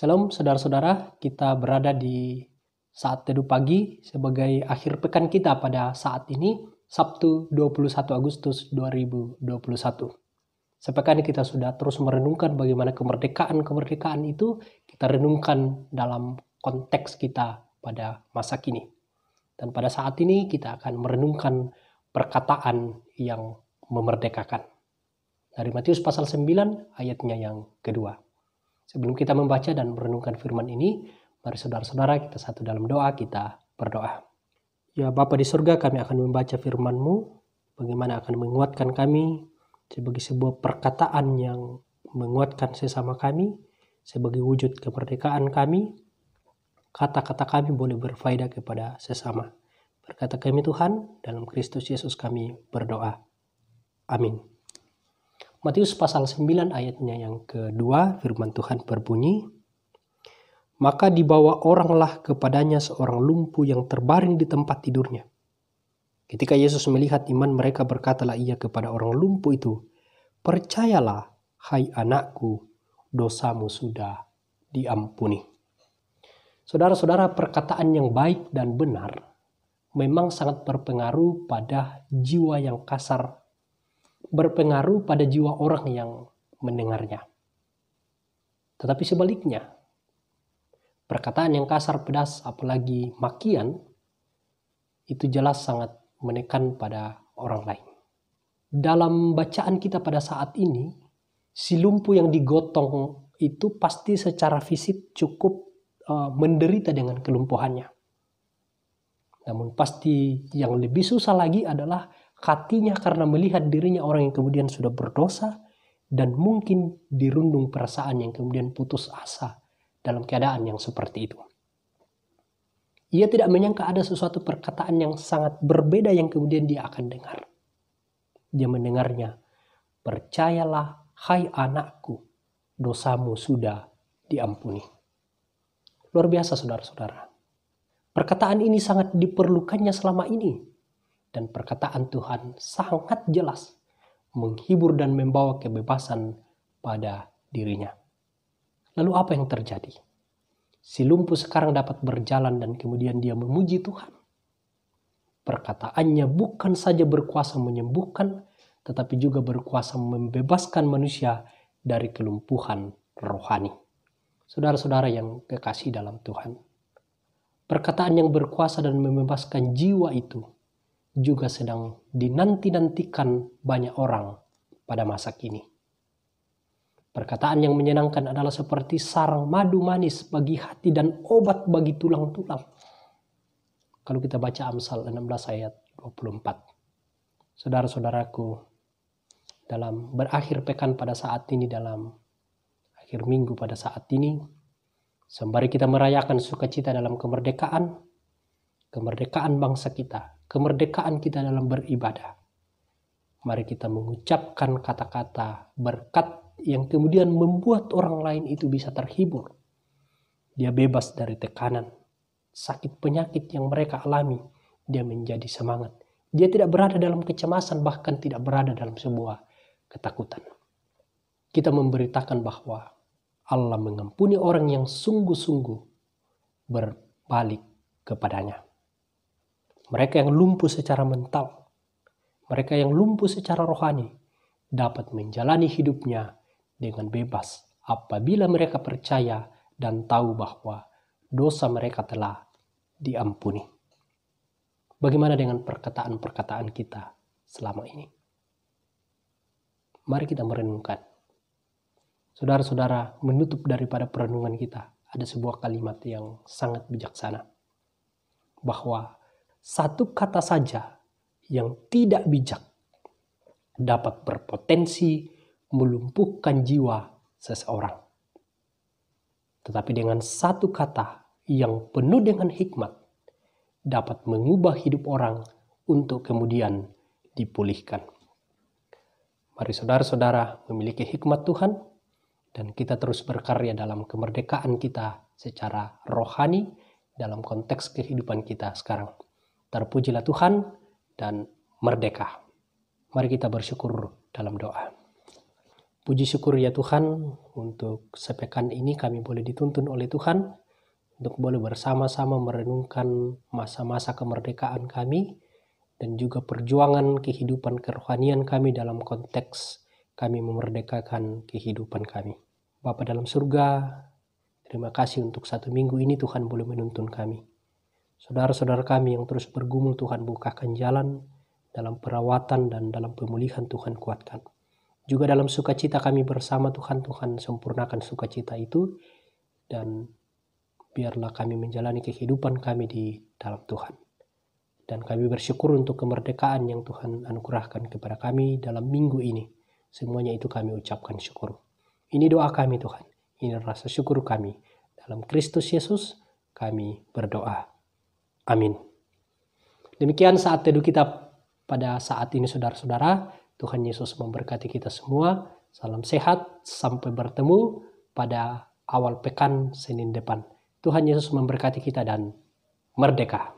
Shalom saudara-saudara, kita berada di saat teduh pagi sebagai akhir pekan kita pada saat ini, Sabtu 21 Agustus 2021. Sepekan ini kita sudah terus merenungkan bagaimana kemerdekaan itu kita renungkan dalam konteks kita pada masa kini. Dan pada saat ini kita akan merenungkan perkataan yang memerdekakan. Dari Matius pasal 9 ayatnya yang kedua. Sebelum kita membaca dan merenungkan firman ini, mari saudara-saudara kita satu dalam doa, kita berdoa. Ya Bapa di surga, kami akan membaca firman-Mu, bagaimana akan menguatkan kami sebagai sebuah perkataan yang menguatkan sesama kami, sebagai wujud kemerdekaan kami. Kata-kata kami boleh berfaedah kepada sesama. Berkata kami Tuhan, dalam Kristus Yesus kami berdoa. Amin. Matius pasal 9 ayatnya yang kedua, firman Tuhan berbunyi, maka dibawa oranglah kepadanya seorang lumpuh yang terbaring di tempat tidurnya. Ketika Yesus melihat iman mereka, berkatalah ia kepada orang lumpuh itu, percayalah, hai anakku, dosamu sudah diampuni. Saudara-saudara, perkataan yang baik dan benar memang sangat berpengaruh pada jiwa yang kasar, berpengaruh pada jiwa orang yang mendengarnya. Tetapi sebaliknya, perkataan yang kasar, pedas, apalagi makian, itu jelas sangat menekan pada orang lain. Dalam bacaan kita pada saat ini, si lumpuh yang digotong itu pasti secara fisik cukup menderita dengan kelumpuhannya. Namun pasti yang lebih susah lagi adalah hatinya karena melihat dirinya orang yang kemudian sudah berdosa dan mungkin dirundung perasaan yang kemudian putus asa dalam keadaan yang seperti itu. Ia tidak menyangka ada sesuatu perkataan yang sangat berbeda yang kemudian dia akan dengar. Dia mendengarnya, percayalah hai anakku, dosamu sudah diampuni. Luar biasa saudara-saudara. Perkataan ini sangat diperlukannya selama ini. Dan perkataan Tuhan sangat jelas menghibur dan membawa kebebasan pada dirinya. Lalu apa yang terjadi? Si lumpuh sekarang dapat berjalan dan kemudian dia memuji Tuhan. Perkataannya bukan saja berkuasa menyembuhkan, tetapi juga berkuasa membebaskan manusia dari kelumpuhan rohani. Saudara-saudara yang kekasih dalam Tuhan, perkataan yang berkuasa dan membebaskan jiwa itu juga sedang dinanti-nantikan banyak orang pada masa kini. Perkataan yang menyenangkan adalah seperti sarang madu manis bagi hati dan obat bagi tulang-tulang. Kalau kita baca Amsal 16 ayat 24. Saudara-saudaraku, dalam berakhir pekan pada saat ini, dalam akhir minggu pada saat ini, sembari kita merayakan sukacita dalam kemerdekaan bangsa kita, kemerdekaan kita dalam beribadah. Mari kita mengucapkan kata-kata berkat yang kemudian membuat orang lain itu bisa terhibur. Dia bebas dari tekanan, sakit penyakit yang mereka alami. Dia menjadi semangat. Dia tidak berada dalam kecemasan, bahkan tidak berada dalam sebuah ketakutan. Kita memberitakan bahwa Allah mengampuni orang yang sungguh-sungguh berbalik kepadanya. Mereka yang lumpuh secara mental, mereka yang lumpuh secara rohani, dapat menjalani hidupnya dengan bebas apabila mereka percaya dan tahu bahwa dosa mereka telah diampuni. Bagaimana dengan perkataan-perkataan kita selama ini? Mari kita merenungkan. Saudara-saudara, menutup daripada perenungan kita, ada sebuah kalimat yang sangat bijaksana. Bahwa satu kata saja yang tidak bijak dapat berpotensi melumpuhkan jiwa seseorang. Tetapi dengan satu kata yang penuh dengan hikmat dapat mengubah hidup orang untuk kemudian dipulihkan. Mari saudara-saudara memiliki hikmat Tuhan dan kita terus berkarya dalam kemerdekaan kita secara rohani dalam konteks kehidupan kita sekarang. Terpujilah Tuhan dan merdeka. Mari kita bersyukur dalam doa. Puji syukur ya Tuhan, untuk sepekan ini kami boleh dituntun oleh Tuhan untuk boleh bersama-sama merenungkan masa-masa kemerdekaan kami dan juga perjuangan kehidupan kerohanian kami dalam konteks kami memerdekakan kehidupan kami. Bapa dalam surga, terima kasih untuk 1 minggu ini Tuhan boleh menuntun kami. Saudara-saudara kami yang terus bergumul, Tuhan bukakan jalan dalam perawatan dan dalam pemulihan, Tuhan kuatkan. Juga dalam sukacita kami bersama Tuhan, Tuhan sempurnakan sukacita itu, dan biarlah kami menjalani kehidupan kami di dalam Tuhan. Dan kami bersyukur untuk kemerdekaan yang Tuhan anugerahkan kepada kami dalam minggu ini. Semuanya itu kami ucapkan syukur. Ini doa kami Tuhan, ini rasa syukur kami. Dalam Kristus Yesus kami berdoa. Amin. Demikian saat teduh kita pada saat ini saudara-saudara. Tuhan Yesus memberkati kita semua. Salam sehat, sampai bertemu pada awal pekan Senin depan. Tuhan Yesus memberkati kita dan merdeka.